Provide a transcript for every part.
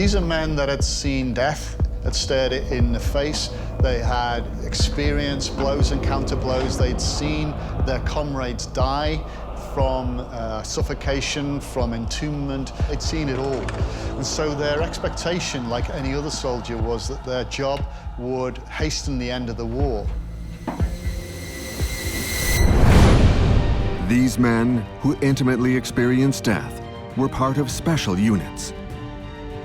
These are men that had seen death, had stared it in the face. They had experienced blows and counter blows. They'd seen their comrades die from suffocation, from entombment. They'd seen it all. And so their expectation, like any other soldier, was that their job would hasten the end of the war. These men, who intimately experienced death, were part of special units.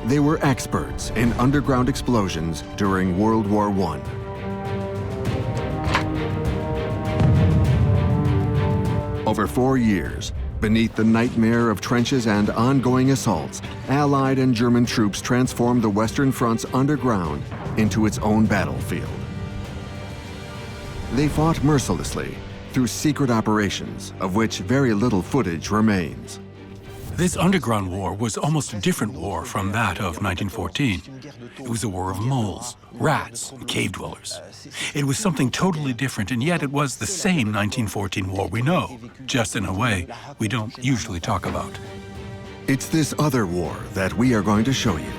They were experts in underground explosions during World War I. Over 4 years, beneath the nightmare of trenches and ongoing assaults, Allied and German troops transformed the Western Front's underground into its own battlefield. They fought mercilessly through secret operations, of which very little footage remains. This underground war was almost a different war from that of 1914. It was a war of moles, rats, and cave dwellers. It was something totally different, and yet it was the same 1914 war we know, just in a way we don't usually talk about. It's this other war that we are going to show you.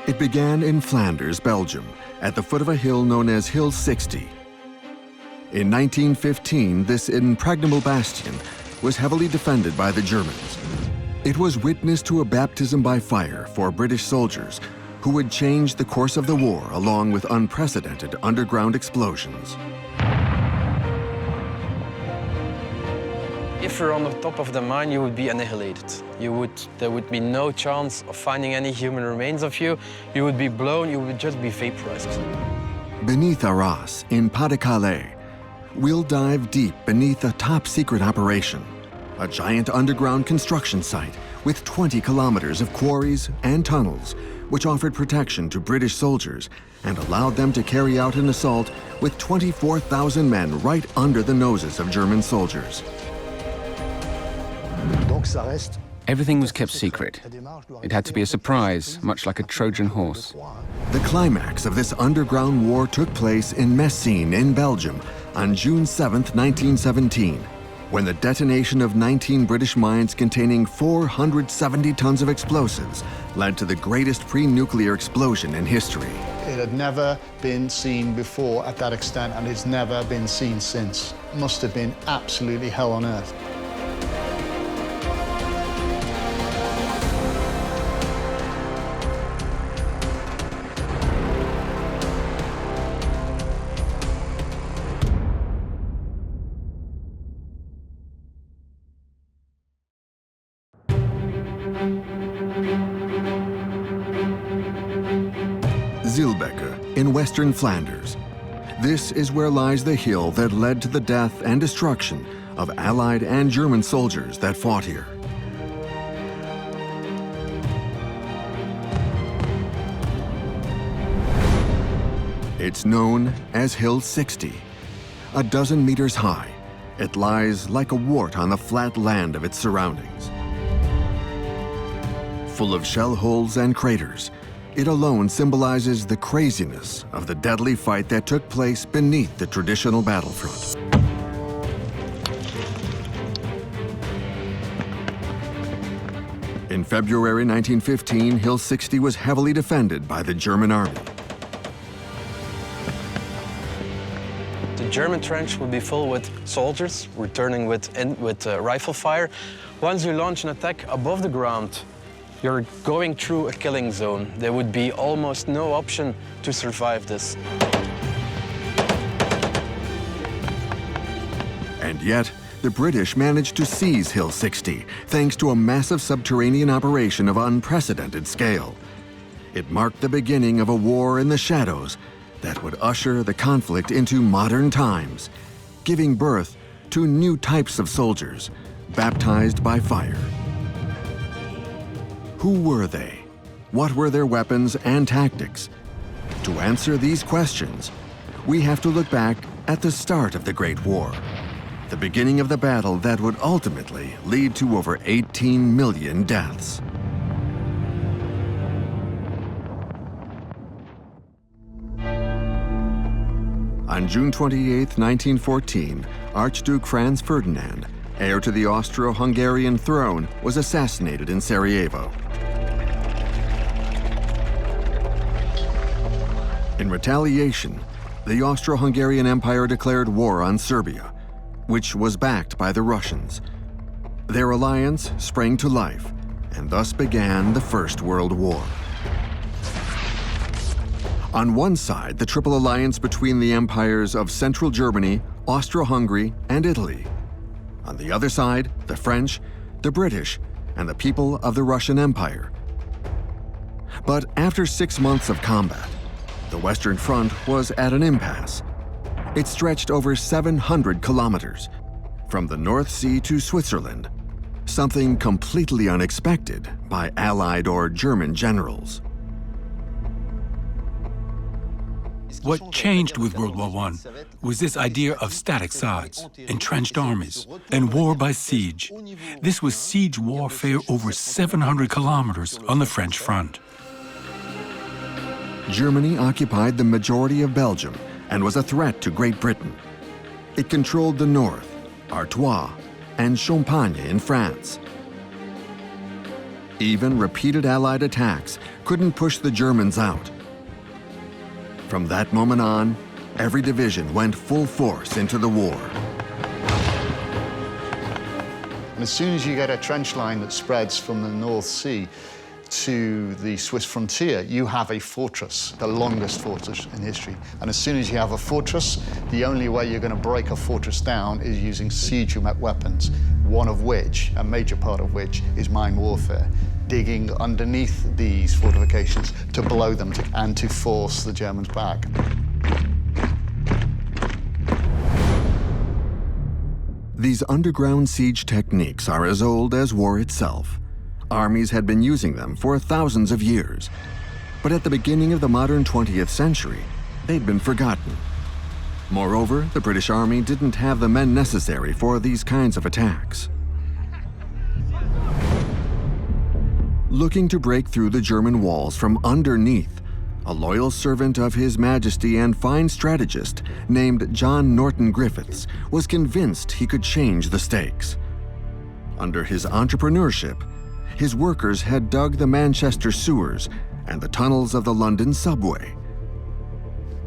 It began in Flanders, Belgium, at the foot of a hill known as Hill 60. In 1915, this impregnable bastion was heavily defended by the Germans. It was witness to a baptism by fire for British soldiers who would change the course of the war along with unprecedented underground explosions. If you're on the top of the mine, you would be annihilated. There would be no chance of finding any human remains of you. You would be blown, you would just be vaporized. Beneath Arras, in Pas-de-Calais, we'll dive deep beneath a top-secret operation, a giant underground construction site with 20 kilometers of quarries and tunnels, which offered protection to British soldiers and allowed them to carry out an assault with 24,000 men right under the noses of German soldiers. Everything was kept secret. It had to be a surprise, much like a Trojan horse. The climax of this underground war took place in Messines in Belgium on June 7, 1917, when the detonation of 19 British mines containing 470 tons of explosives led to the greatest pre-nuclear explosion in history. It had never been seen before at that extent, and it's never been seen since. It must have been absolutely hell on earth. In western Flanders. This is where lies the hill that led to the death and destruction of Allied and German soldiers that fought here. It's known as Hill 60. A dozen meters high, it lies like a wart on the flat land of its surroundings. Full of shell holes and craters, it alone symbolizes the craziness of the deadly fight that took place beneath the traditional battlefront. In February 1915, Hill 60 was heavily defended by the German army. The German trench would be full with soldiers, returning with rifle fire. Once you launch an attack above the ground, you're going through a killing zone. There would be almost no option to survive this. And yet, the British managed to seize Hill 60 thanks to a massive subterranean operation of unprecedented scale. It marked the beginning of a war in the shadows that would usher the conflict into modern times, giving birth to new types of soldiers, baptized by fire. Who were they? What were their weapons and tactics? To answer these questions, we have to look back at the start of the Great War, the beginning of the battle that would ultimately lead to over 18 million deaths. On June 28, 1914, Archduke Franz Ferdinand, heir to the Austro-Hungarian throne, was assassinated in Sarajevo. In retaliation, the Austro-Hungarian Empire declared war on Serbia, which was backed by the Russians. Their alliance sprang to life, and thus began the First World War. On one side, the triple alliance between the empires of Central Germany, Austro-Hungary, and Italy. On the other side, the French, the British, and the people of the Russian Empire. But after 6 months of combat, the Western Front was at an impasse. It stretched over 700 kilometers, from the North Sea to Switzerland, something completely unexpected by Allied or German generals. What changed with World War I was this idea of static sides, entrenched armies, and war by siege. This was siege warfare over 700 kilometers on the French front. Germany occupied the majority of Belgium and was a threat to Great Britain. It controlled the north, Artois, and Champagne in France. Even repeated Allied attacks couldn't push the Germans out. From that moment on, every division went full force into the war. And as soon as you get a trench line that spreads from the North Sea to the Swiss frontier, you have a fortress, the longest fortress in history. And as soon as you have a fortress, the only way you're going to break a fortress down is using siege weapons, one of which, a major part of which, is mine warfare, digging underneath these fortifications to blow them and to force the Germans back. These underground siege techniques are as old as war itself. Armies had been using them for thousands of years. But at the beginning of the modern 20th century, they'd been forgotten. Moreover, the British Army didn't have the men necessary for these kinds of attacks. Looking to break through the German walls from underneath, a loyal servant of His Majesty and fine strategist named John Norton Griffiths was convinced he could change the stakes. Under his entrepreneurship, his workers had dug the Manchester sewers and the tunnels of the London subway.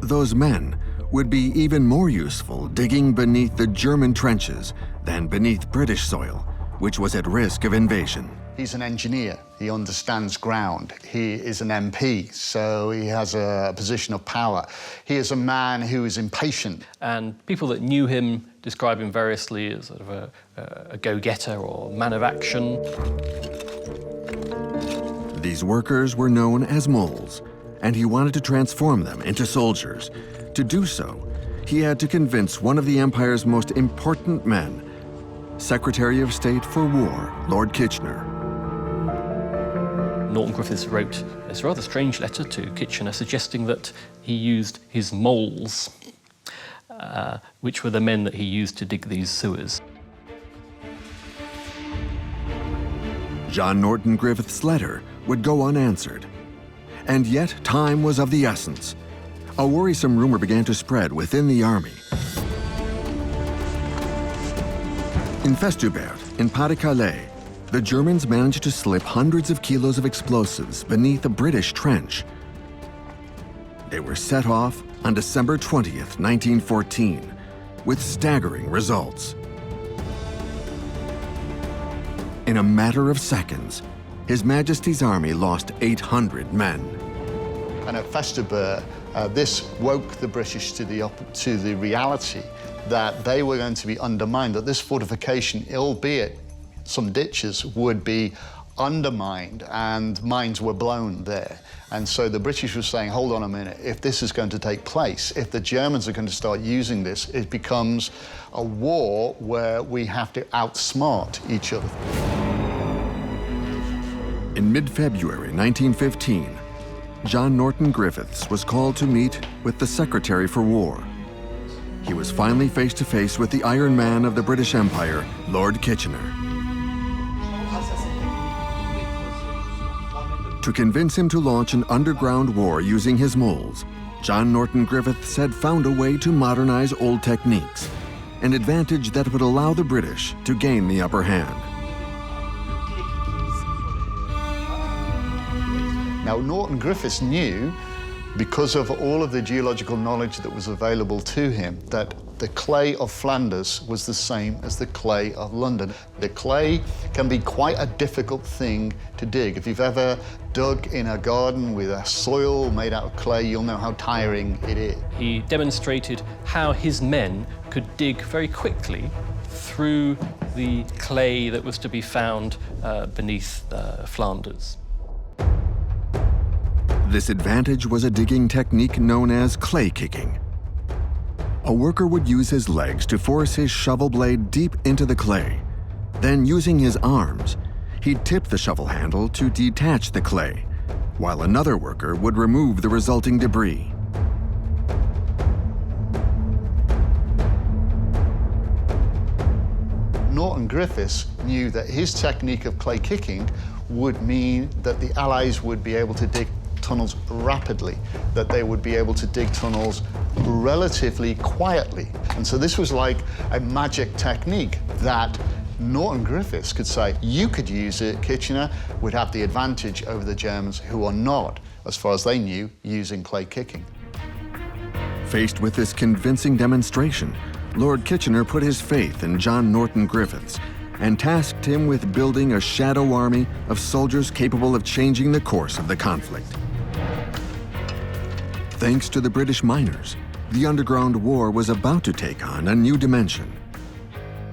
Those men would be even more useful digging beneath the German trenches than beneath British soil, which was at risk of invasion. He's an engineer. He understands ground. He is an MP, so he has a position of power. He is a man who is impatient. And people that knew him describe him variously as sort of a go-getter or man of action. These workers were known as moles, and he wanted to transform them into soldiers. To do so, he had to convince one of the Empire's most important men, Secretary of State for War, Lord Kitchener. Norton Griffiths wrote this rather strange letter to Kitchener suggesting that he used his moles, which were the men that he used to dig these sewers. John Norton Griffiths' letter would go unanswered. And yet, time was of the essence. A worrisome rumor began to spread within the army. In Festubert, in Pas-de-Calais, the Germans managed to slip hundreds of kilos of explosives beneath a British trench. They were set off on December 20th, 1914, with staggering results. In a matter of seconds, His Majesty's army lost 800 men. And at Festubert, this woke the British to the reality that they were going to be undermined, that this fortification, albeit some ditches, would be undermined, and mines were blown there. And so the British were saying, hold on a minute, if this is going to take place, if the Germans are going to start using this, it becomes a war where we have to outsmart each other. In mid-February 1915, John Norton Griffiths was called to meet with the Secretary for War. He was finally face-to-face with the Iron Man of the British Empire, Lord Kitchener. To convince him to launch an underground war using his moles, John Norton Griffiths had found a way to modernize old techniques. an advantage that would allow the British to gain the upper hand. Now, Norton Griffiths knew, because of all of the geological knowledge that was available to him, that the clay of Flanders was the same as the clay of London. The clay can be quite a difficult thing to dig. If you've ever dug in a garden with a soil made out of clay, you'll know how tiring it is. He demonstrated how his men could dig very quickly through the clay that was to be found beneath Flanders. This advantage was a digging technique known as clay kicking. A worker would use his legs to force his shovel blade deep into the clay. Then, using his arms, he'd tip the shovel handle to detach the clay, while another worker would remove the resulting debris. Norton Griffiths knew that his technique of clay kicking would mean that the Allies would be able to dig tunnels rapidly, that they would be able to dig tunnels relatively quietly. And so this was like a magic technique that Norton Griffiths could say, you could use it, Kitchener would have the advantage over the Germans, who are not, as far as they knew, using clay kicking. Faced with this convincing demonstration, Lord Kitchener put his faith in John Norton Griffiths and tasked him with building a shadow army of soldiers capable of changing the course of the conflict. Thanks to the British miners, the underground war was about to take on a new dimension.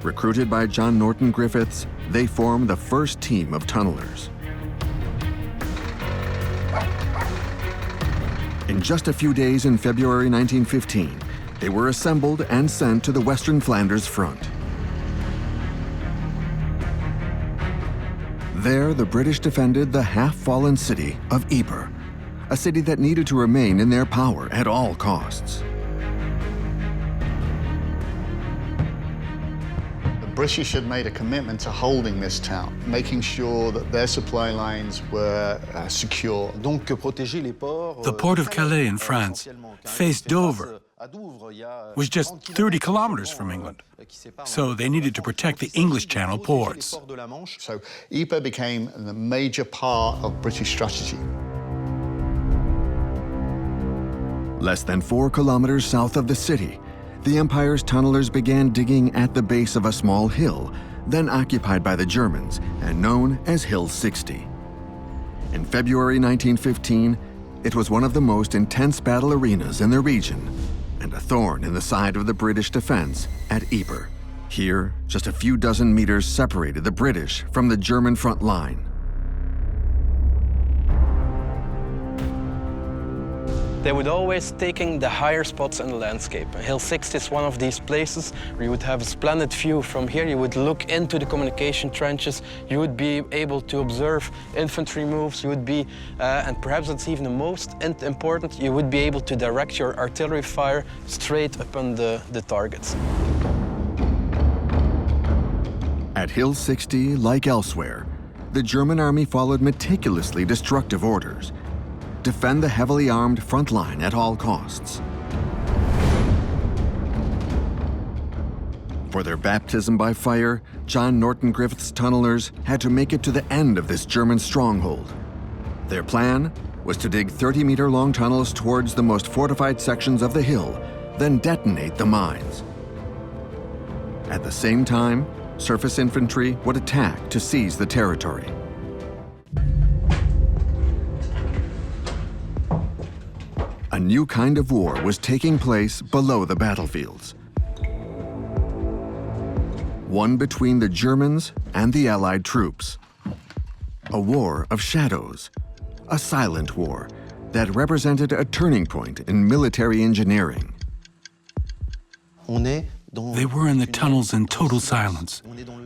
Recruited by John Norton Griffiths, they formed the first team of tunnelers. In just a few days in February 1915, they were assembled and sent to the Western Flanders front. There, the British defended the half-fallen city of Ypres, a city that needed to remain in their power at all costs. The British had made a commitment to holding this town, making sure that their supply lines were secure. The port of Calais in France faced Dover, was just 30 kilometers from England. So they needed to protect the English Channel ports. So Ypres became a major part of British strategy. Less than 4 kilometers south of the city, the Empire's tunnelers began digging at the base of a small hill, then occupied by the Germans and known as Hill 60. In February 1915, it was one of the most intense battle arenas in the region and a thorn in the side of the British defense at Ypres. Here, just a few dozen meters separated the British from the German front line. They would always taking the higher spots in the landscape. Hill 60 is one of these places where you would have a splendid view from here. You would look into the communication trenches. You would be able to observe infantry moves. You would be, and perhaps it's even the most important, you would be able to direct your artillery fire straight upon the targets. At Hill 60, like elsewhere, the German army followed meticulously destructive orders. Defend the heavily armed front line at all costs. For their baptism by fire, John Norton Griffiths' tunnelers had to make it to the end of this German stronghold. Their plan was to dig 30-meter-long tunnels towards the most fortified sections of the hill, then detonate the mines. At the same time, surface infantry would attack to seize the territory. A new kind of war was taking place below the battlefields. One between the Germans and the Allied troops. A war of shadows, a silent war that represented a turning point in military engineering. They were in the tunnels in total silence.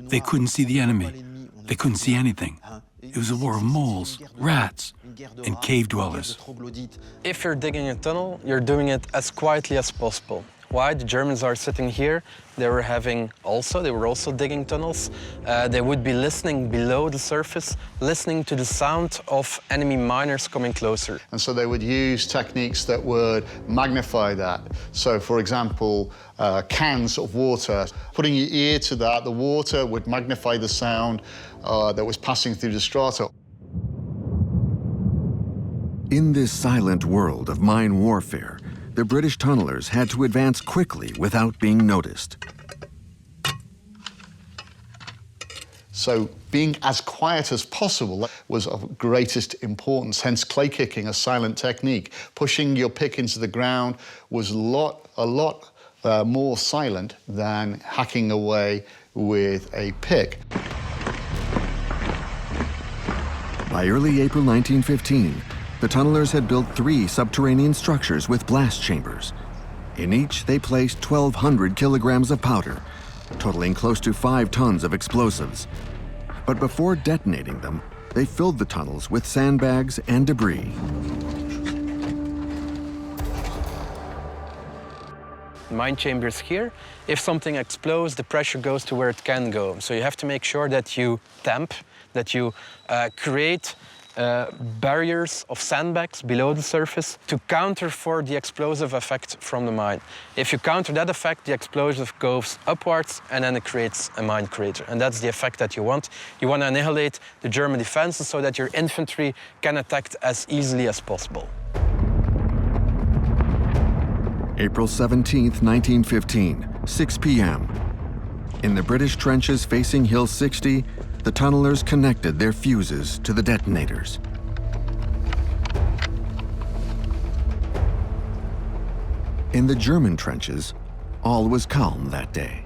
They couldn't see the enemy. They couldn't see anything. It was a war of moles, rats, and cave dwellers. If you're digging a tunnel, you're doing it as quietly as possible. Why? The Germans are sitting here. They were also digging tunnels. They would be listening below the surface, listening to the sound of enemy miners coming closer. And so they would use techniques that would magnify that. So, for example, cans of water, putting your ear to that, the water would magnify the sound that was passing through the strata. In this silent world of mine warfare, the British tunnelers had to advance quickly without being noticed. So being as quiet as possible was of greatest importance, hence clay kicking, a silent technique. Pushing your pick into the ground was a lot more silent than hacking away with a pick. By early April 1915, the tunnelers had built 3 subterranean structures with blast chambers. In each, they placed 1,200 kilograms of powder, totaling close to 5 tons of explosives. But before detonating them, they filled the tunnels with sandbags and debris. Mine chambers here. If something explodes, the pressure goes to where it can go. So you have to make sure that you tamp, that you create barriers of sandbags below the surface to counter for the explosive effect from the mine. If you counter that effect, the explosive goes upwards and then it creates a mine crater. And that's the effect that you want. You want to annihilate the German defenses so that your infantry can attack as easily as possible. April 17th, 1915, 6 p.m. In the British trenches facing Hill 60, the tunnelers connected their fuses to the detonators. In the German trenches, all was calm that day.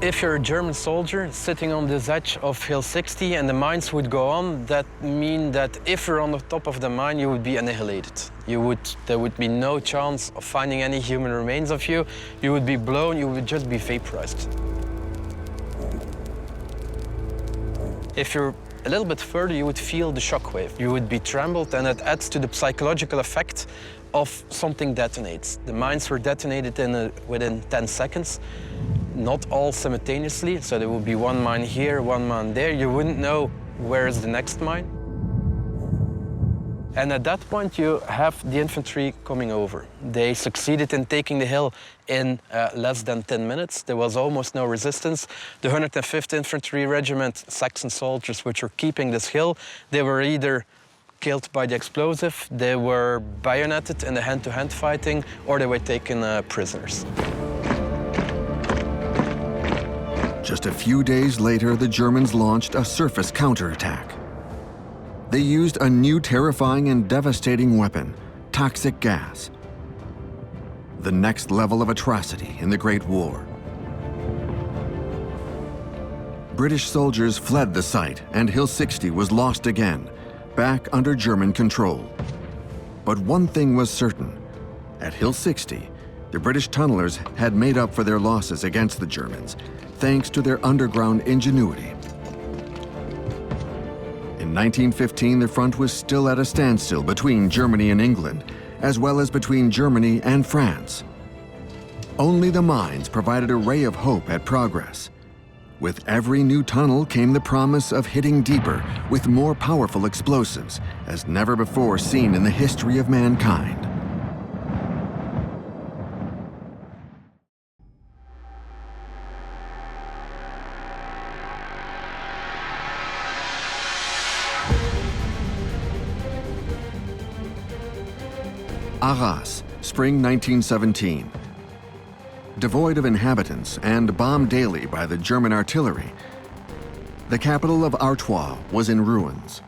If you're a German soldier sitting on this edge of Hill 60 and the mines would go on, that means that if you're on the top of the mine, you would be annihilated. There would be no chance of finding any human remains of you. You would be blown, you would just be vaporized. If you're a little bit further, you would feel the shockwave. You would be trembled, and it adds to the psychological effect of something detonates. The mines were detonated within 10 seconds. Not all simultaneously, so there would be one mine here, one mine there. You wouldn't know where is the next mine. And at that point, you have the infantry coming over. They succeeded in taking the hill in less than 10 minutes. There was almost no resistance. The 105th Infantry Regiment, Saxon soldiers, which were keeping this hill, they were either killed by the explosive, they were bayoneted in the hand-to-hand fighting, or they were taken prisoners. Just a few days later, the Germans launched a surface counterattack. They used a new terrifying and devastating weapon, toxic gas. The next level of atrocity in the Great War. British soldiers fled the site, and Hill 60 was lost again, back under German control. But one thing was certain. At Hill 60, the British tunnelers had made up for their losses against the Germans, thanks to their underground ingenuity. In 1915, the front was still at a standstill between Germany and England, as well as between Germany and France. Only the mines provided a ray of hope at progress. With every new tunnel came the promise of hitting deeper with more powerful explosives, as never before seen in the history of mankind. Arras, spring 1917. Devoid of inhabitants and bombed daily by the German artillery, the capital of Artois was in ruins.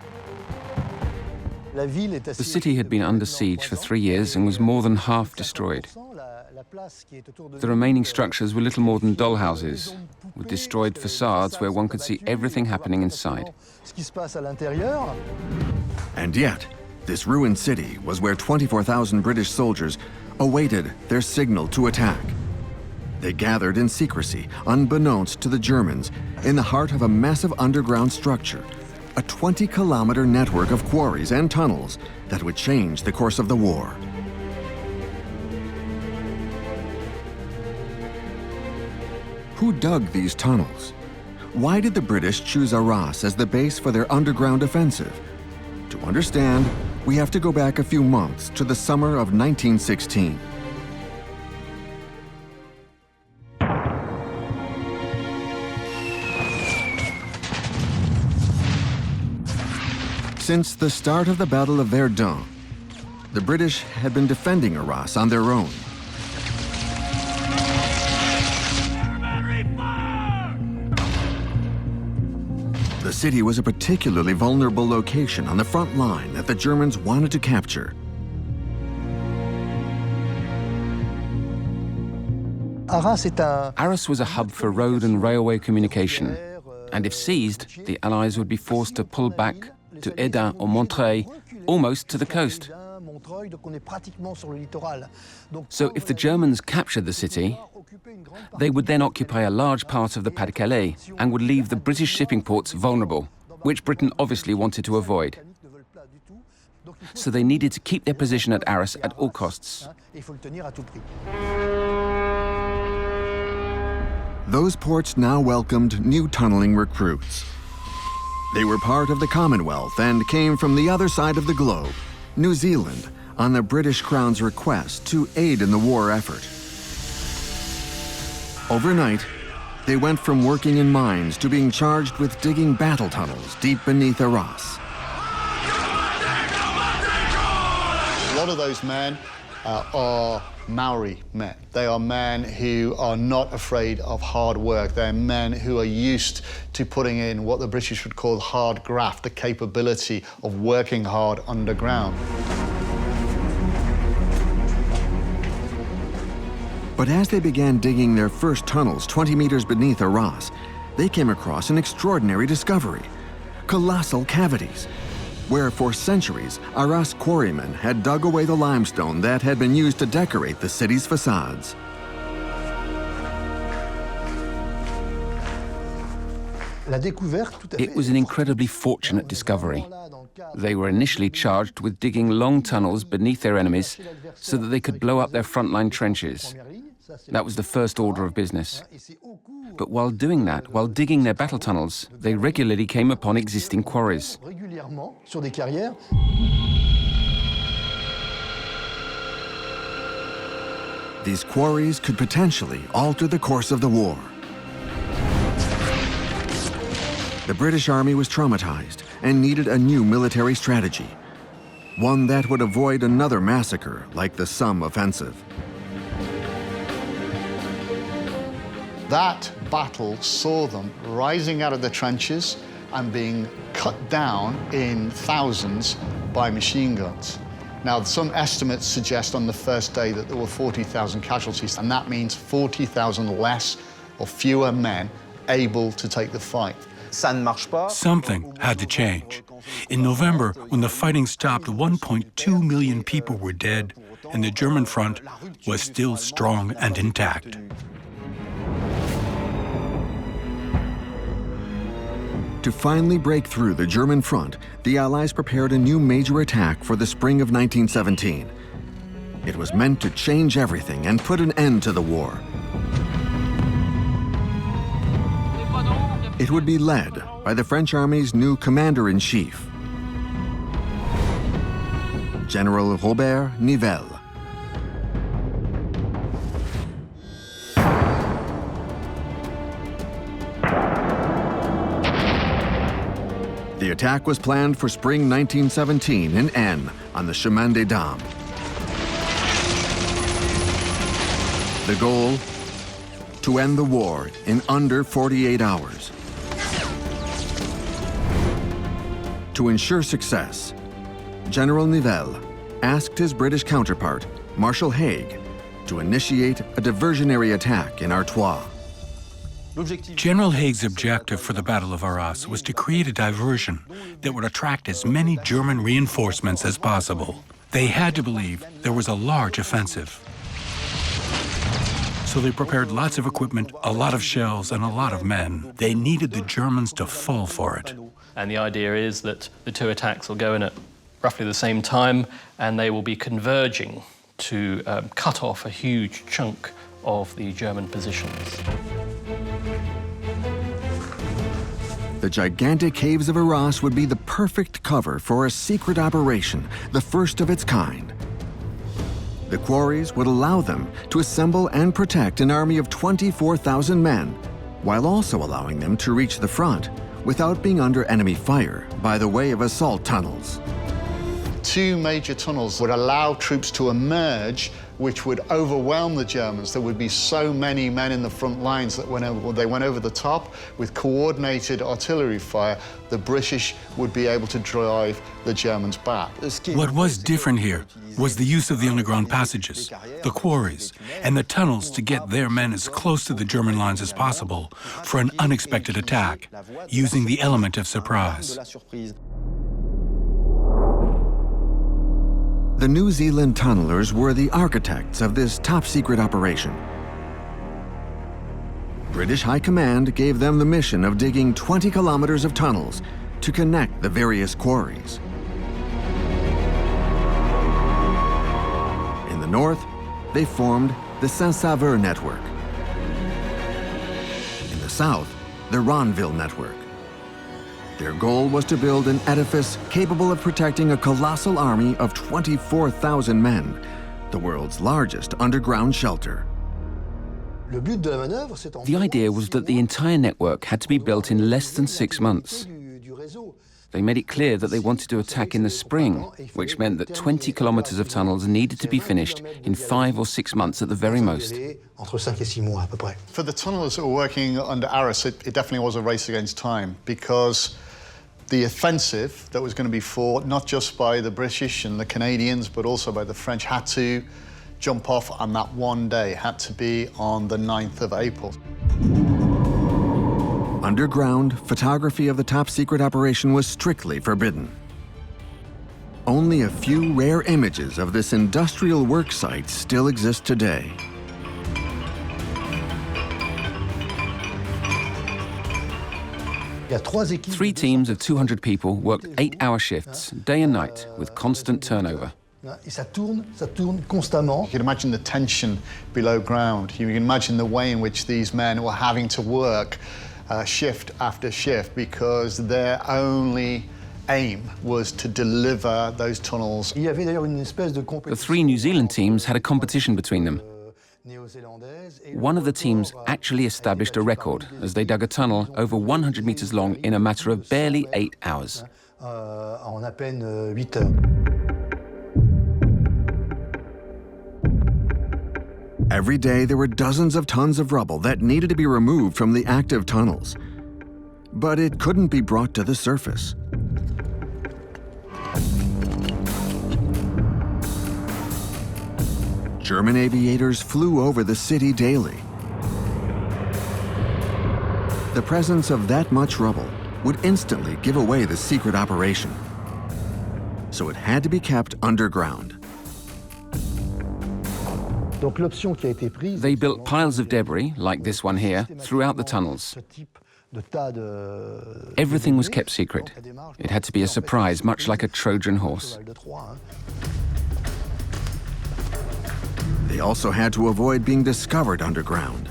The city had been under siege for 3 years and was more than half destroyed. The remaining structures were little more than dollhouses, with destroyed facades where one could see everything happening inside. And yet, this ruined city was where 24,000 British soldiers awaited their signal to attack. They gathered in secrecy, unbeknownst to the Germans, in the heart of a massive underground structure, a 20-kilometer network of quarries and tunnels that would change the course of the war. Who dug these tunnels? Why did the British choose Arras as the base for their underground offensive? To understand, we have to go back a few months to the summer of 1916. Since the start of the Battle of Verdun, the British had been defending Arras on their own. The city was a particularly vulnerable location on the front line that the Germans wanted to capture. Arras was a hub for road and railway communication, and if seized, the Allies would be forced to pull back to Hesdin or Montreuil, almost to the coast. So if the Germans captured the city, they would then occupy a large part of the Pas-de-Calais and would leave the British shipping ports vulnerable, which Britain obviously wanted to avoid. So they needed to keep their position at Arras at all costs. Those ports now welcomed new tunneling recruits. They were part of the Commonwealth and came from the other side of the globe, New Zealand, on the British Crown's request to aid in the war effort. Overnight, they went from working in mines to being charged with digging battle tunnels deep beneath Arras. A lot of those men are Maori men. They are men who are not afraid of hard work. They're men who are used to putting in what the British would call hard graft, the capability of working hard underground. But as they began digging their first tunnels 20 meters beneath Arras, they came across an extraordinary discovery: colossal cavities, where for centuries Arras quarrymen had dug away the limestone that had been used to decorate the city's facades. It was an incredibly fortunate discovery. They were initially charged with digging long tunnels beneath their enemies so that they could blow up their frontline trenches. That was the first order of business. But while doing that, while digging their battle tunnels, they regularly came upon existing quarries. These quarries could potentially alter the course of the war. The British Army was traumatized and needed a new military strategy, one that would avoid another massacre like the Somme offensive. That battle saw them rising out of the trenches and being cut down in thousands by machine guns. Now, some estimates suggest on the first day that there were 40,000 casualties, and that means 40,000 less or fewer men able to take the fight. Something had to change. In November, when the fighting stopped, 1.2 million people were dead, and the German front was still strong and intact. To finally break through the German front, the Allies prepared a new major attack for the spring of 1917. It was meant to change everything and put an end to the war. It would be led by the French Army's new commander-in-chief, General Robert Nivelle. The attack was planned for spring 1917 in Aisne on the Chemin des Dames. The goal? To end the war in under 48 hours. To ensure success, General Nivelle asked his British counterpart, Marshal Haig, to initiate a diversionary attack in Artois. General Haig's objective for the Battle of Arras was to create a diversion that would attract as many German reinforcements as possible. They had to believe there was a large offensive. So they prepared lots of equipment, a lot of shells, and a lot of men. They needed the Germans to fall for it. And the idea is that the two attacks will go in at roughly the same time, and they will be converging to cut off a huge chunk of the German positions. The gigantic caves of Arras would be the perfect cover for a secret operation, the first of its kind. The quarries would allow them to assemble and protect an army of 24,000 men, while also allowing them to reach the front without being under enemy fire by the way of assault tunnels. Two major tunnels would allow troops to emerge, which would overwhelm the Germans. There would be so many men in the front lines that when they went over the top with coordinated artillery fire, the British would be able to drive the Germans back. What was different here was the use of the underground passages, the quarries, and the tunnels to get their men as close to the German lines as possible for an unexpected attack, using the element of surprise. The New Zealand tunnelers were the architects of this top-secret operation. British High Command gave them the mission of digging 20 kilometers of tunnels to connect the various quarries. In the north, they formed the Saint-Sauveur network. In the south, the Ronville network. Their goal was to build an edifice capable of protecting a colossal army of 24,000 men, the world's largest underground shelter. The idea was that the entire network had to be built in less than 6 months. They made it clear that they wanted to attack in the spring, which meant that 20 kilometers of tunnels needed to be finished in 5 or 6 months at the very most. For the tunnelers that were working under Arras, it definitely was a race against time, because the offensive that was going to be fought, not just by the British and the Canadians, but also by the French, had to jump off on that one day, had to be on the 9th of April. Underground, photography of the top-secret operation was strictly forbidden. Only a few rare images of this industrial work site still exist today. Three teams of 200 people worked 8-hour shifts, day and night, with constant turnover. You can imagine the tension below ground. You can imagine the way in which these men were having to work shift after shift, because their only aim was to deliver those tunnels. The three New Zealand teams had a competition between them. One of the teams actually established a record as they dug a tunnel over 100 meters long in a matter of barely 8 hours. Every day there were dozens of tons of rubble that needed to be removed from the active tunnels. But it couldn't be brought to the surface. German aviators flew over the city daily. The presence of that much rubble would instantly give away the secret operation. So it had to be kept underground. They built piles of debris, like this one here, throughout the tunnels. Everything was kept secret. It had to be a surprise, much like a Trojan horse. They also had to avoid being discovered underground.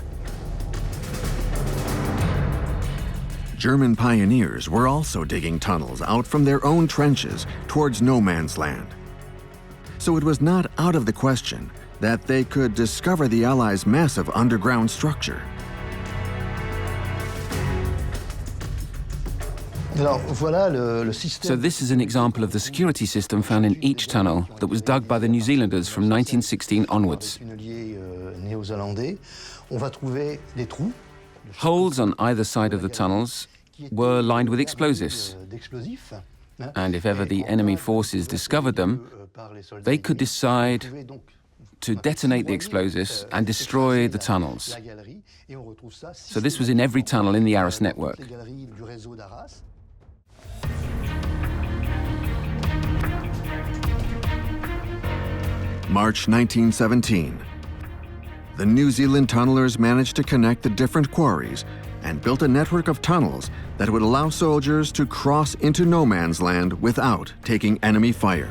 German pioneers were also digging tunnels out from their own trenches towards no man's land. So it was not out of the question that they could discover the Allies' massive underground structure. So this is an example of the security system found in each tunnel that was dug by the New Zealanders from 1916 onwards. Holes on either side of the tunnels were lined with explosives. And if ever the enemy forces discovered them, they could decide to detonate the explosives and destroy the tunnels. So this was in every tunnel in the Arras network. March 1917. the New Zealand tunnelers managed to connect the different quarries and built a network of tunnels that would allow soldiers to cross into no man's land without taking enemy fire.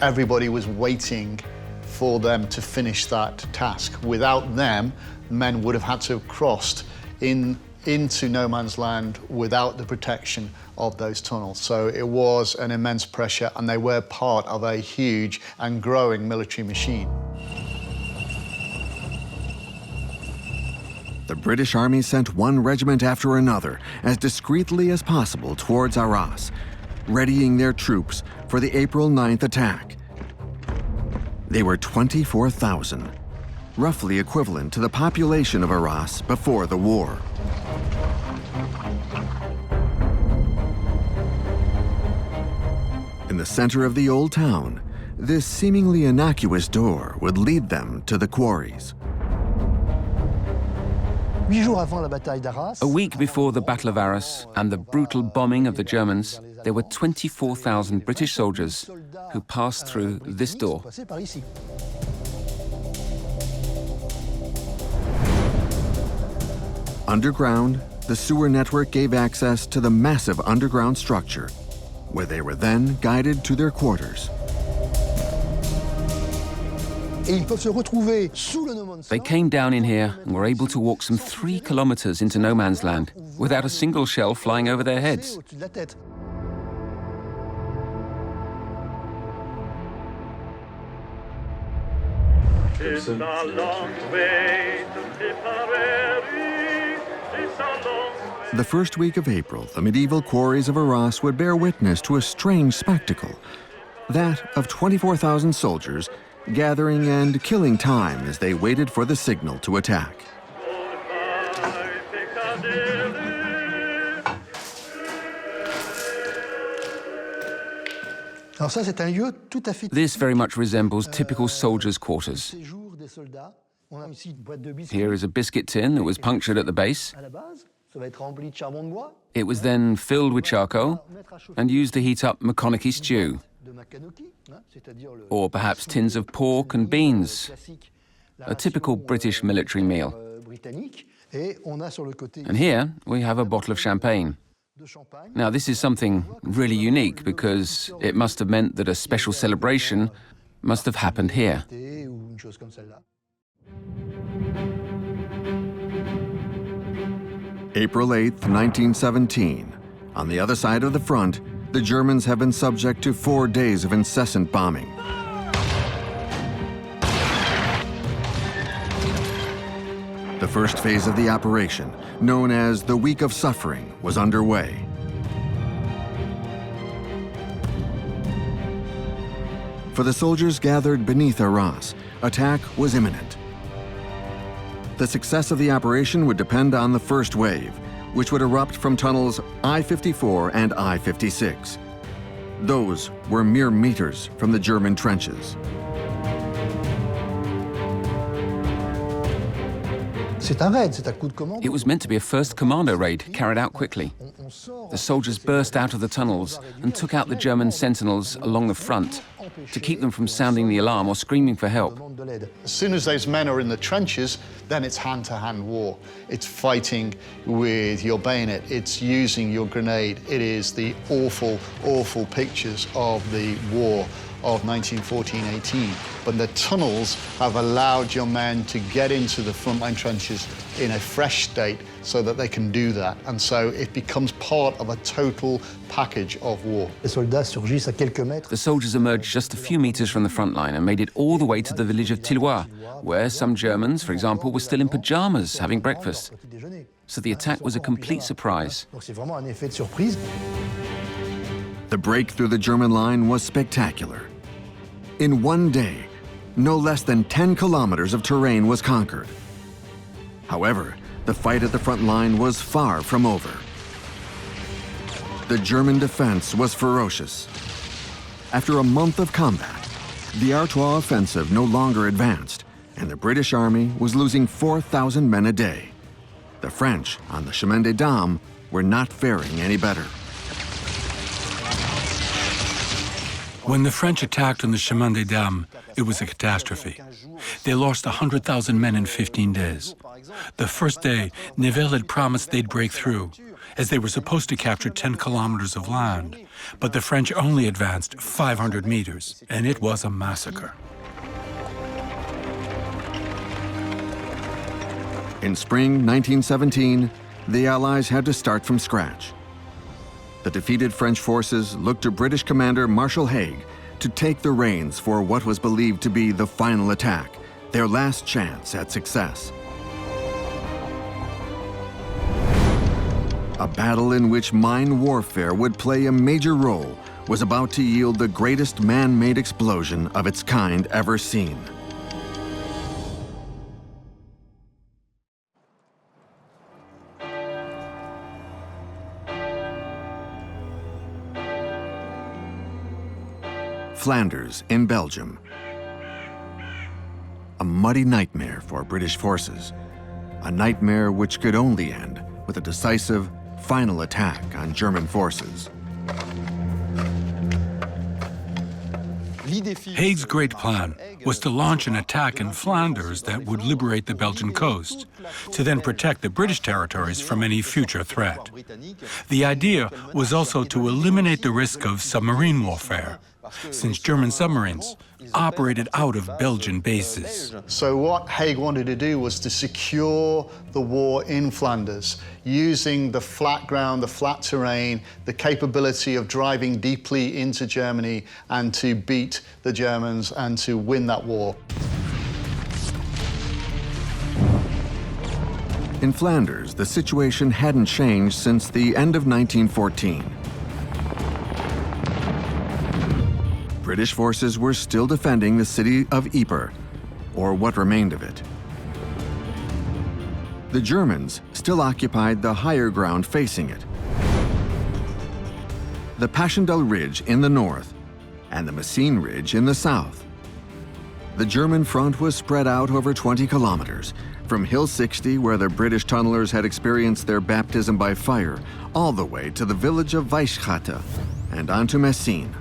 Everybody was waiting for them to finish that task. Without them, men would have had to have crossed into no man's land without the protection of those tunnels. So it was an immense pressure, and they were part of a huge and growing military machine. The British Army sent one regiment after another as discreetly as possible towards Arras, readying their troops for the April 9th attack. They were 24,000, roughly equivalent to the population of Arras before the war. In the center of the old town, this seemingly innocuous door would lead them to the quarries. A week before the Battle of Arras and the brutal bombing of the Germans, there were 24,000 British soldiers who passed through this door. Underground, the sewer network gave access to the massive underground structure, where they were then guided to their quarters. They came down in here and were able to walk some 3 kilometers into no man's land without a single shell flying over their heads. The first week of April, the medieval quarries of Arras would bear witness to a strange spectacle, that of 24,000 soldiers gathering and killing time as they waited for the signal to attack. This very much resembles typical soldiers' quarters. Here is a biscuit tin that was punctured at the base. It was then filled with charcoal and used to heat up maconochie stew, or perhaps tins of pork and beans, a typical British military meal. And here we have a bottle of champagne. Now, this is something really unique because it must have meant that a special celebration must have happened here. April 8th, 1917. On the other side of the front, the Germans have been subject to 4 days of incessant bombing. The first phase of the operation, known as the Week of Suffering, was underway. For the soldiers gathered beneath Arras, attack was imminent. The success of the operation would depend on the first wave, which would erupt from tunnels I-54 and I-56. Those were mere meters from the German trenches. It was meant to be a first commando raid carried out quickly. The soldiers burst out of the tunnels and took out the German sentinels along the front to keep them from sounding the alarm or screaming for help. As soon as those men are in the trenches, then it's hand-to-hand war. It's fighting with your bayonet. It's using your grenade. It is the awful, awful pictures of the war of 1914-18. But the tunnels have allowed your men to get into the frontline trenches in a fresh state so that they can do that. And so it becomes part of a total package of war. The soldiers emerged just a few meters from the front line and made it all the way to the village of Tilloy, where some Germans, for example, were still in pajamas having breakfast. So the attack was a complete surprise. The break through the German line was spectacular. In one day, no less than 10 kilometers of terrain was conquered. However, the fight at the front line was far from over. The German defense was ferocious. After a month of combat, the Artois offensive no longer advanced, and the British Army was losing 4,000 men a day. The French on the Chemin des Dames were not faring any better. When the French attacked on the Chemin des Dames, It was a catastrophe. They lost 100,000 men in 15 days. The first day, Nivelle had promised they'd break through, as they were supposed to capture 10 kilometers of land. But the French only advanced 500 meters, and it was a massacre. In spring 1917, the Allies had to start from scratch. The defeated French forces looked to British commander Marshal Haig to take the reins for what was believed to be the final attack, their last chance at success. A battle in which mine warfare would play a major role was about to yield the greatest man-made explosion of its kind ever seen. Flanders in Belgium. A muddy nightmare for British forces. A nightmare which could only end with a decisive, final attack on German forces. Haig's great plan was to launch an attack in Flanders that would liberate the Belgian coast, to then protect the British territories from any future threat. The idea was also to eliminate the risk of submarine warfare, since German submarines operated out of Belgian bases. So what Haig wanted to do was to secure the war in Flanders, using the flat ground, the flat terrain, the capability of driving deeply into Germany and to beat the Germans and to win that war. In Flanders, the situation hadn't changed since the end of 1914. British forces were still defending the city of Ypres, or what remained of it. The Germans still occupied the higher ground facing it. The Passchendaele Ridge in the north and the Messines Ridge in the south. The German front was spread out over 20 kilometers, from Hill 60, where the British tunnelers had experienced their baptism by fire, all the way to the village of Weisschatte and on to Messines.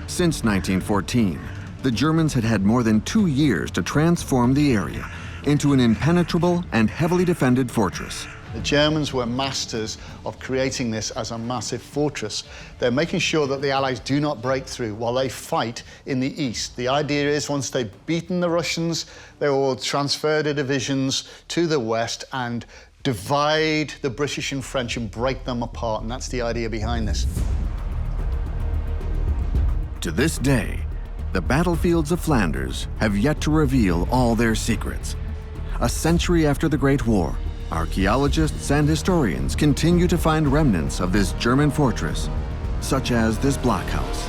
Since 1914, the Germans had had more than 2 years to transform the area into an impenetrable and heavily defended fortress. The Germans were masters of creating this as a massive fortress. They're making sure that the Allies do not break through while they fight in the east. The idea is once they've beaten the Russians, they will transfer the divisions to the west and divide the British and French and break them apart, and that's the idea behind this. To this day, the battlefields of Flanders have yet to reveal all their secrets. A century after the Great War, archaeologists and historians continue to find remnants of this German fortress, such as this blockhouse.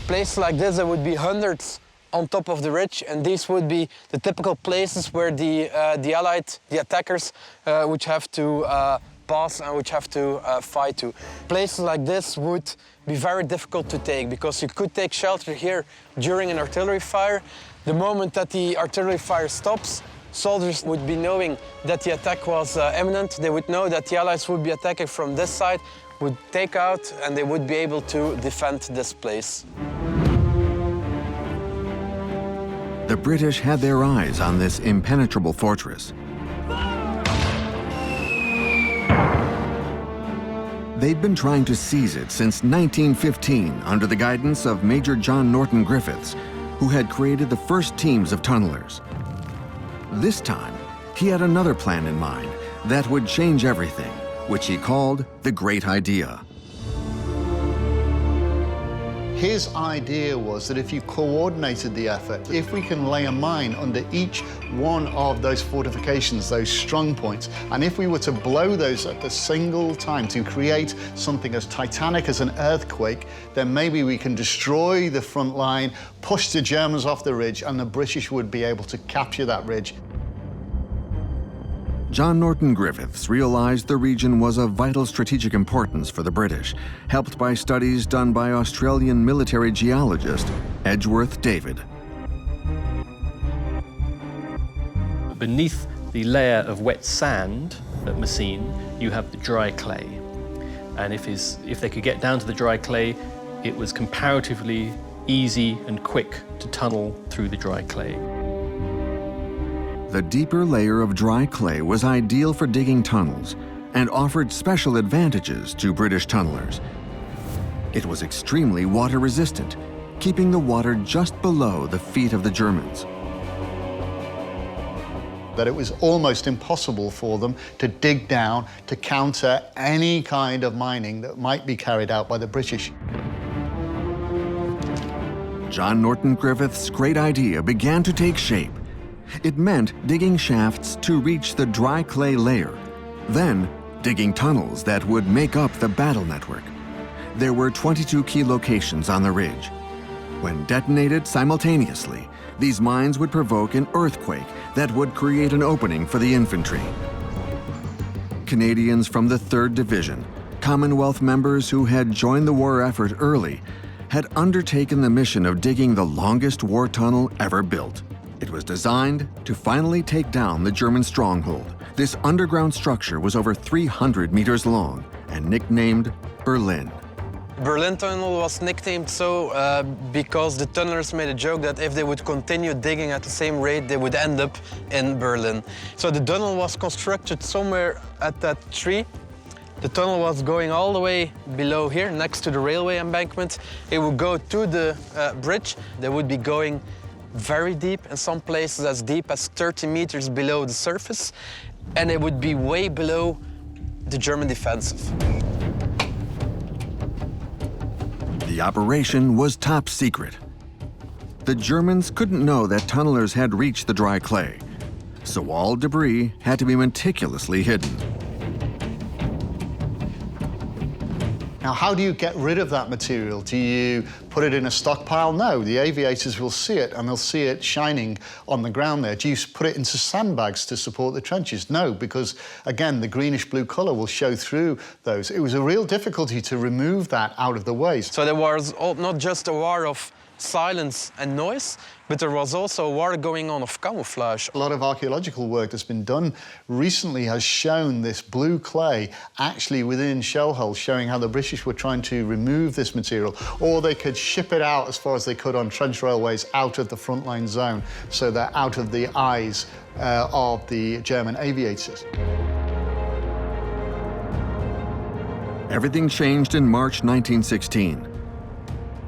Places like this, there would be hundreds on top of the ridge, and these would be the typical places where the attackers would have to pass and which have to fight to. Places like this would be very difficult to take because you could take shelter here during an artillery fire. The moment that the artillery fire stops, soldiers would be knowing that the attack was imminent. They would know that the Allies would be attacking from this side, would take out, and they would be able to defend this place. The British had their eyes on this impenetrable fortress. They'd been trying to seize it since 1915 under the guidance of Major John Norton Griffiths, who had created the first teams of tunnelers. This time, he had another plan in mind that would change everything, which he called the Great Idea. His idea was that if you coordinated the effort, if we can lay a mine under each one of those fortifications, those strong points, and if we were to blow those at the single time to create something as titanic as an earthquake, then maybe we can destroy the front line, push the Germans off the ridge, and the British would be able to capture that ridge. John Norton Griffiths realized the region was of vital strategic importance for the British, helped by studies done by Australian military geologist Edgeworth David. Beneath the layer of wet sand at Messines, you have the dry clay. And if they could get down to the dry clay, it was comparatively easy and quick to tunnel through the dry clay. The deeper layer of dry clay was ideal for digging tunnels and offered special advantages to British tunnelers. It was extremely water-resistant, keeping the water just below the feet of the Germans. That it was almost impossible for them to dig down to counter any kind of mining that might be carried out by the British. John Norton Griffith's great idea began to take shape. It meant digging shafts to reach the dry clay layer, then digging tunnels that would make up the battle network. There were 22 key locations on the ridge. When detonated simultaneously, these mines would provoke an earthquake that would create an opening for the infantry. Canadians from the 3rd Division, Commonwealth members who had joined the war effort early, had undertaken the mission of digging the longest war tunnel ever built. It was designed to finally take down the German stronghold. This underground structure was over 300 meters long and nicknamed Berlin. Berlin Tunnel was nicknamed so because the tunnelers made a joke that if they would continue digging at the same rate, they would end up in Berlin. So the tunnel was constructed somewhere at that tree. The tunnel was going all the way below here, next to the railway embankment. It would go to the bridge. They would be going very deep, in some places as deep as 30 meters below the surface, and it would be way below the German defensive. The operation was top secret. The Germans couldn't know that tunnelers had reached the dry clay, so all debris had to be meticulously hidden. Now, how do you get rid of that material? Do you put it in a stockpile? No, the aviators will see it, and they'll see it shining on the ground there. Do you put it into sandbags to support the trenches? No, because, again, the greenish-blue colour will show through those. It was a real difficulty to remove that out of the way. So there was not just a war of silence and noise, but there was also a war going on of camouflage. A lot of archaeological work that's been done recently has shown this blue clay actually within shell holes, showing how the British were trying to remove this material, or they could ship it out as far as they could on trench railways out of the frontline zone, so they're out of the eyes of the German aviators. Everything changed in March 1916.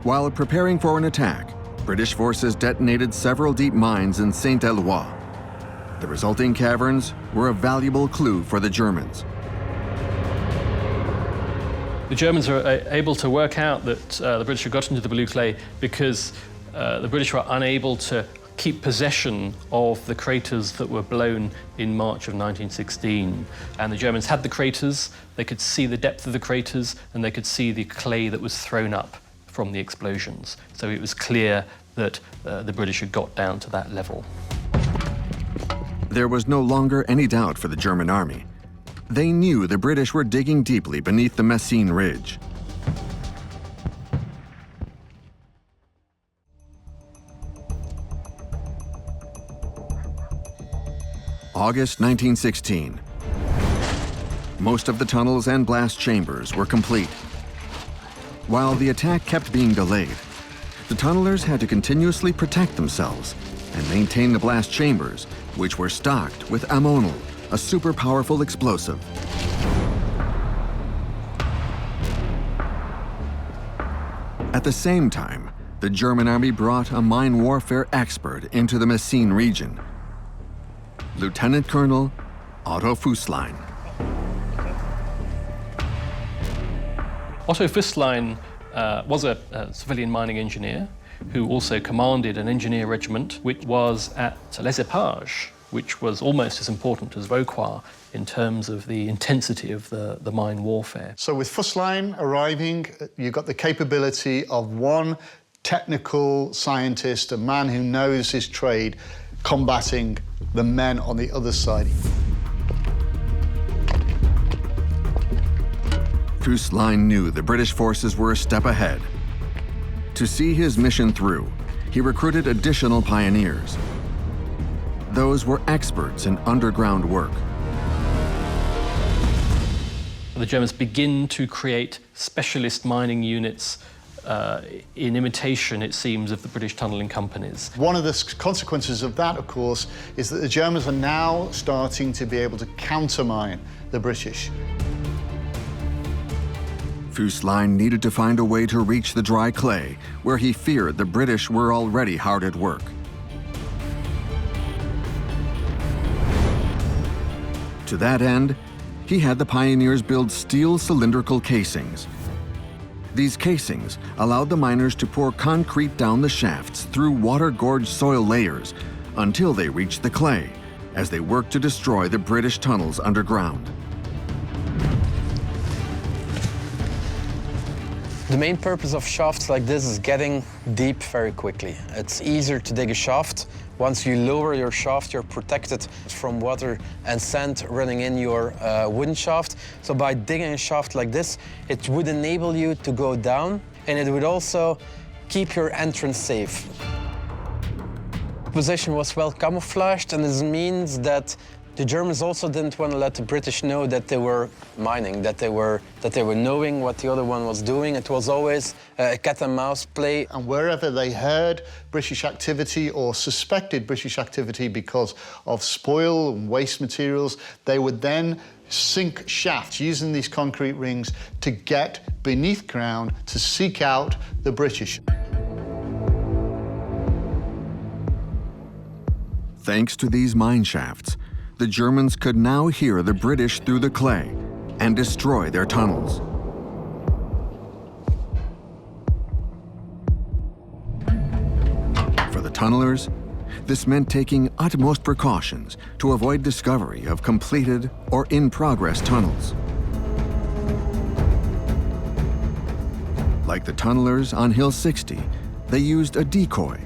While preparing for an attack, British forces detonated several deep mines in Saint-Éloi. The resulting caverns were a valuable clue for the Germans. The Germans were able to work out that the British had got into the blue clay because the British were unable to keep possession of the craters that were blown in March of 1916. And the Germans had the craters, they could see the depth of the craters, and they could see the clay that was thrown up from the explosions. So it was clear that the British had got down to that level. There was no longer any doubt for the German army. They knew the British were digging deeply beneath the Messines Ridge. August 1916. Most of the tunnels and blast chambers were complete. While the attack kept being delayed, the tunnelers had to continuously protect themselves and maintain the blast chambers, which were stocked with ammonal, a super powerful explosive. At the same time, the German army brought a mine warfare expert into the Messines region, Lieutenant Colonel Otto Füsslein. Otto Füsslein was a civilian mining engineer who also commanded an engineer regiment which was at Les Epages, which was almost as important as Vauquois in terms of the intensity of the mine warfare. So with Füsslein arriving, you've got the capability of one technical scientist, a man who knows his trade, combating the men on the other side. Füsslein knew the British forces were a step ahead. To see his mission through, he recruited additional pioneers. Those were experts in underground work. The Germans begin to create specialist mining units in imitation, it seems, of the British tunnelling companies. One of the consequences of that, of course, is that the Germans are now starting to be able to countermine the British. Füsslein needed to find a way to reach the dry clay, where he feared the British were already hard at work. To that end, he had the pioneers build steel cylindrical casings. These casings allowed the miners to pour concrete down the shafts through water-gorged soil layers until they reached the clay, as they worked to destroy the British tunnels underground. The main purpose of shafts like this is getting deep very quickly. It's easier to dig a shaft. Once you lower your shaft, you're protected from water and sand running in your wooden shaft. So by digging a shaft like this, it would enable you to go down, and it would also keep your entrance safe. The position was well camouflaged, and this means that the Germans also didn't want to let the British know that they were mining, that they were knowing what the other one was doing. It was always a cat and mouse play. And wherever they heard British activity or suspected British activity because of spoil and waste materials, they would then sink shafts using these concrete rings to get beneath ground to seek out the British. Thanks to these mine shafts, the Germans could now hear the British through the clay and destroy their tunnels. For the tunnelers, this meant taking utmost precautions to avoid discovery of completed or in-progress tunnels. Like the tunnelers on Hill 60, they used a decoy.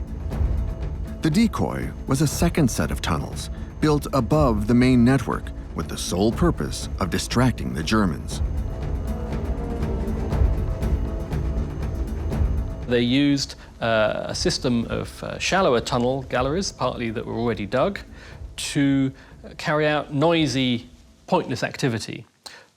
The decoy was a second set of tunnels built above the main network with the sole purpose of distracting the Germans. They used a system of shallower tunnel galleries, partly that were already dug, to carry out noisy, pointless activity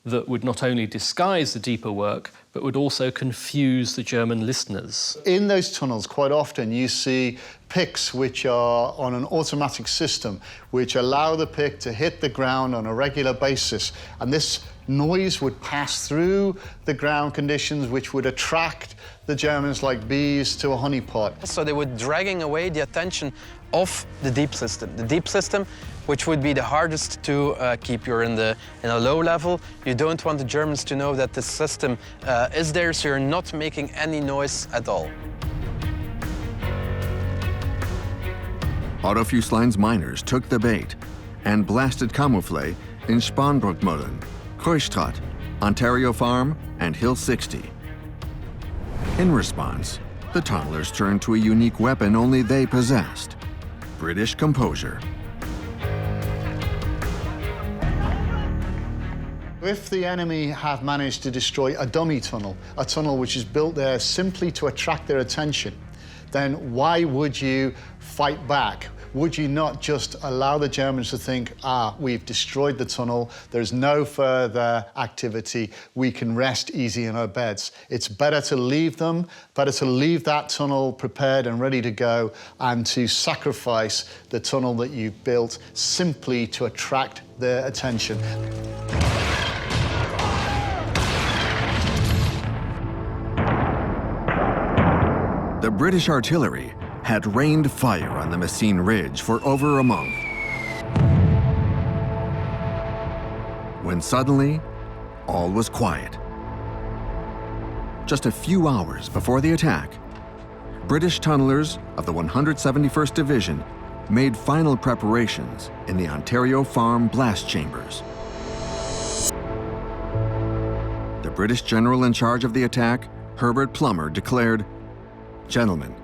that would not only disguise the deeper work, but would also confuse the German listeners. In those tunnels, quite often, you see picks which are on an automatic system, which allow the pick to hit the ground on a regular basis. And this noise would pass through the ground conditions, which would attract the Germans like bees to a honeypot. So they were dragging away the attention of the deep system. The deep system, which would be the hardest to keep. You're in a low level. You don't want the Germans to know that this system is there, so you're not making any noise at all. Otto Füsslein's miners took the bait and blasted camouflage in Spanbrookmolen, Kruisstraat, Ontario Farm, and Hill 60. In response, the tunnelers turned to a unique weapon only they possessed: British composure. If the enemy have managed to destroy a dummy tunnel, a tunnel which is built there simply to attract their attention, then why would you fight back? Would you not just allow the Germans to think, we've destroyed the tunnel, there's no further activity, we can rest easy in our beds? It's better to leave them, better to leave that tunnel prepared and ready to go, and to sacrifice the tunnel that you built simply to attract their attention. The British artillery had rained fire on the Messines Ridge for over a month, when suddenly, all was quiet. Just a few hours before the attack, British tunnelers of the 171st Division made final preparations in the Ontario Farm blast chambers. The British general in charge of the attack, Herbert Plumer, declared, "Gentlemen,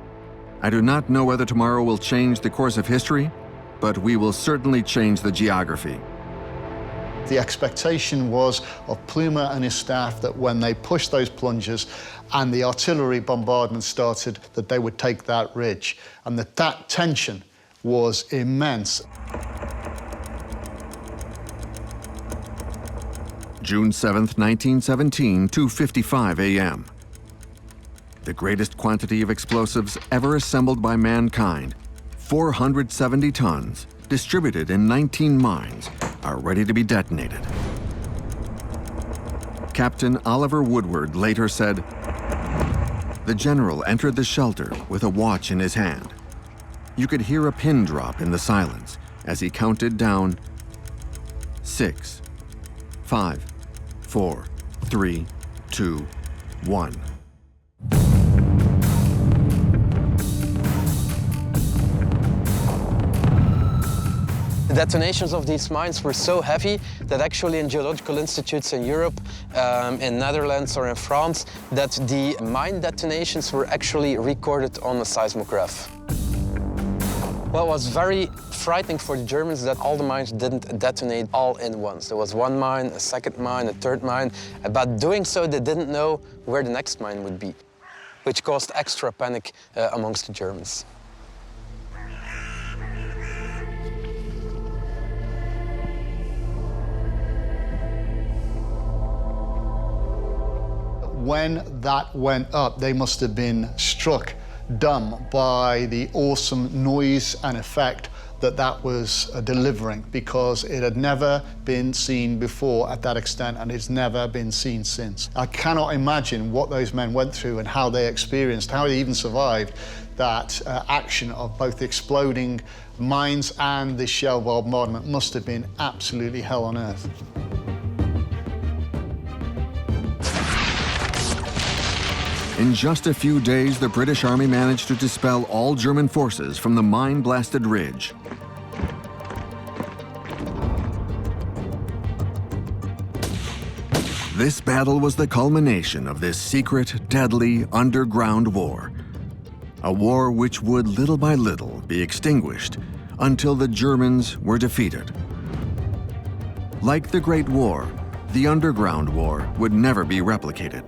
I do not know whether tomorrow will change the course of history, but we will certainly change the geography." The expectation was of Plumer and his staff that when they pushed those plungers and the artillery bombardment started, that they would take that ridge, and that tension was immense. June 7th, 1917, 2:55 a.m. the greatest quantity of explosives ever assembled by mankind, 470 tons, distributed in 19 mines, are ready to be detonated. Captain Oliver Woodward later said, "The general entered the shelter with a watch in his hand. You could hear a pin drop in the silence as he counted down 6, 5, 4, 3, 2, 1. The detonations of these mines were so heavy that actually in geological institutes in Europe, in Netherlands or in France, that the mine detonations were actually recorded on a seismograph. What was very frightening for the Germans that all the mines didn't detonate all in once. There was one mine, a second mine, a third mine. But doing so, they didn't know where the next mine would be, which caused extra panic amongst the Germans. When that went up, they must have been struck dumb by the awesome noise and effect that that was delivering, because it had never been seen before at that extent, and it's never been seen since. I cannot imagine what those men went through and how they experienced, how they even survived that action of both the exploding mines and the shell bombardment. Must have been absolutely hell on earth. In just a few days, the British Army managed to dispel all German forces from the mine-blasted ridge. This battle was the culmination of this secret, deadly, underground war. A war which would, little by little, be extinguished until the Germans were defeated. Like the Great War, the Underground War would never be replicated.